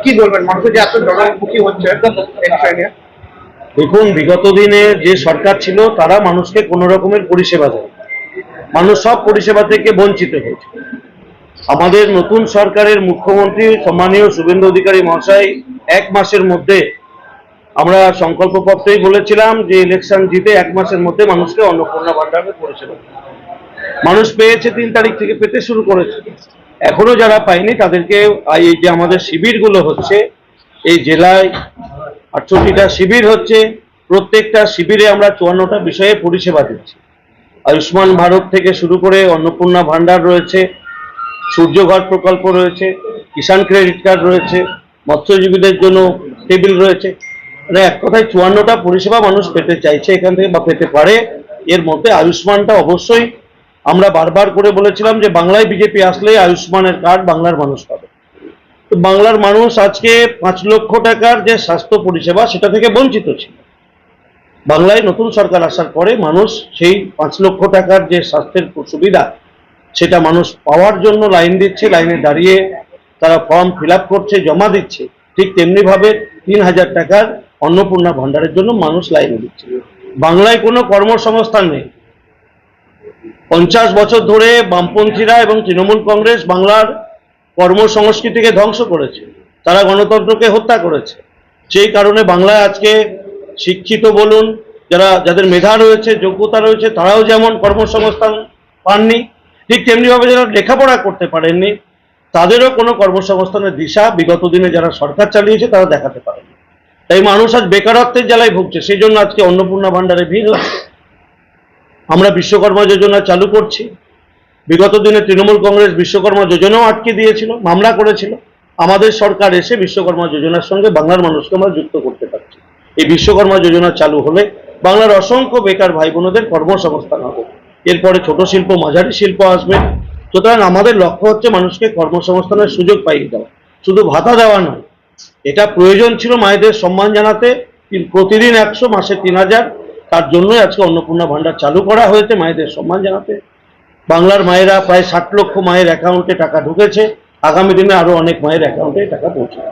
কি বলবেন মানুষের যে এত জনমুখী হচ্ছে এই বিষয় নিয়ে? দেখুন, বিগত দিনে যে সরকার ছিল তারা মানুষকে কোনো রকমের পরিষেবা দেয়, মানুষ সব পরিষেবা থেকে বঞ্চিত হয়েছে। আমাদের নতুন সরকারের মুখ্যমন্ত্রী সম্মানীয় শুভেন্দু অধিকারী মহাশয় 1 মাসের মধ্যে, আমরা সংকল্পপত্রেই বলেছিলাম যে ইলেকশন জিতে 1 মাসের মধ্যে মানুষকে অন্নপূর্ণা ভান্ডারের পরিষেবা দেবে। মানুষ পেয়েছে, 3 তারিখ থেকে পেতে শুরু করেছে। এখনো যারা পায়নি তাদেরকে এই যে আমাদের শিবিরগুলো হচ্ছে, এই জেলায় 68টা শিবির হচ্ছে, প্রত্যেকটা শিবিরে আমরা 54টা বিষয়ে পরিষেবা দিচ্ছি। আয়ুষ্মান ভারত থেকে শুরু করে অন্নপূর্ণা ভান্ডার রয়েছে, সূর্যঘর প্রকল্প রয়েছে, কিষাণ ক্রেডিট কার্ড রয়েছে, মৎস্যজীবীদের জন্য টেবিল রয়েছে। মানে এক কথায় 54টা পরিষেবা মানুষ পেতে চাইছে এখান থেকে বা পেতে পারে। এর মধ্যে আয়ুষ্মানটা অবশ্যই, আমরা বারবার করে বলেছিলাম যে বাংলায় বিজেপি আসলেই আয়ুষ্মানের কার্ড বাংলার মানুষ পাবে। তো বাংলার মানুষ আজকে 5 লক্ষ টাকার যে স্বাস্থ্য পরিষেবা সেটা থেকে বঞ্চিত ছিল। বাংলায় নতুন সরকার আসার পরে মানুষ সেই 5 লক্ষ টাকার যে স্বাস্থ্যের সুবিধা সেটা মানুষ পাওয়ার জন্য লাইন দিচ্ছে, লাইনে দাঁড়িয়ে তারা ফর্ম ফিল আপ করছে, জমা দিচ্ছে। ঠিক তেমনিভাবে 3000 টাকার অন্নপূর্ণা ভান্ডারের জন্য মানুষ লাইনে দিচ্ছে। বাংলায় কোনো কর্মসংস্থান নেই। 50 বছর ধরে বামপন্থীরা এবং তৃণমূল কংগ্রেস বাংলার কর্মসংস্কৃতিকে ধ্বংস করেছে, তারা গণতন্ত্রকে হত্যা করেছে। সেই কারণে বাংলায় আজকে শিক্ষিত বলুন, যাদের মেধা রয়েছে, যোগ্যতা রয়েছে, তারাও যেমন কর্মসংস্থান পাননি, ঠিক তেমনিভাবে যারা লেখাপড়া করতে পারেননি তাদেরও কোনো কর্মসংস্থানের দিশা বিগত দিনে যারা সরকার চালিয়েছে তারা দেখাতে পারেনি। তাই মানুষ আজ বেকারত্বের জ্বালায় ভুগছে। সেই জন্য আজকে অন্নপূর্ণা ভান্ডারে ভিড় হচ্ছে। আমরা বিশ্বকর্মা যোজনা চালু করছি। বিগত দিনে তৃণমূল কংগ্রেস বিশ্বকর্মা যোজনাও আটকে দিয়েছিল, মামলা করেছিল। আমাদের সরকার এসে বিশ্বকর্মা যোজনার সঙ্গে বাংলার মানুষকে আমরা যুক্ত করতে পারছি। এই বিশ্বকর্মা যোজনা চালু হলে বাংলার অসংখ্য বেকার ভাই বোনদের কর্মসংস্থান হবে। এরপরে ছোট শিল্প, মাঝারি শিল্প আসবে। সুতরাং আমাদের লক্ষ্য হচ্ছে মানুষকে কর্মসংস্থানের সুযোগ পাইয়ে দেওয়া, শুধু ভাতা দেওয়া নয়। এটা প্রয়োজন ছিল মায়েদের সম্মান জানাতে, প্রতিদিন 100, মাসে 3000। তার জন্যই আজকে অন্নপূর্ণা ভান্ডার চালু করা হয়েছে, মায়েদের সম্মান জানাতে। বাংলার মায়েরা প্রায় 60 লক্ষ মায়ের অ্যাকাউন্টে টাকা ঢুকেছে। আগামী দিনে আরো অনেক মায়ের অ্যাকাউন্টে টাকা পৌঁছাবে।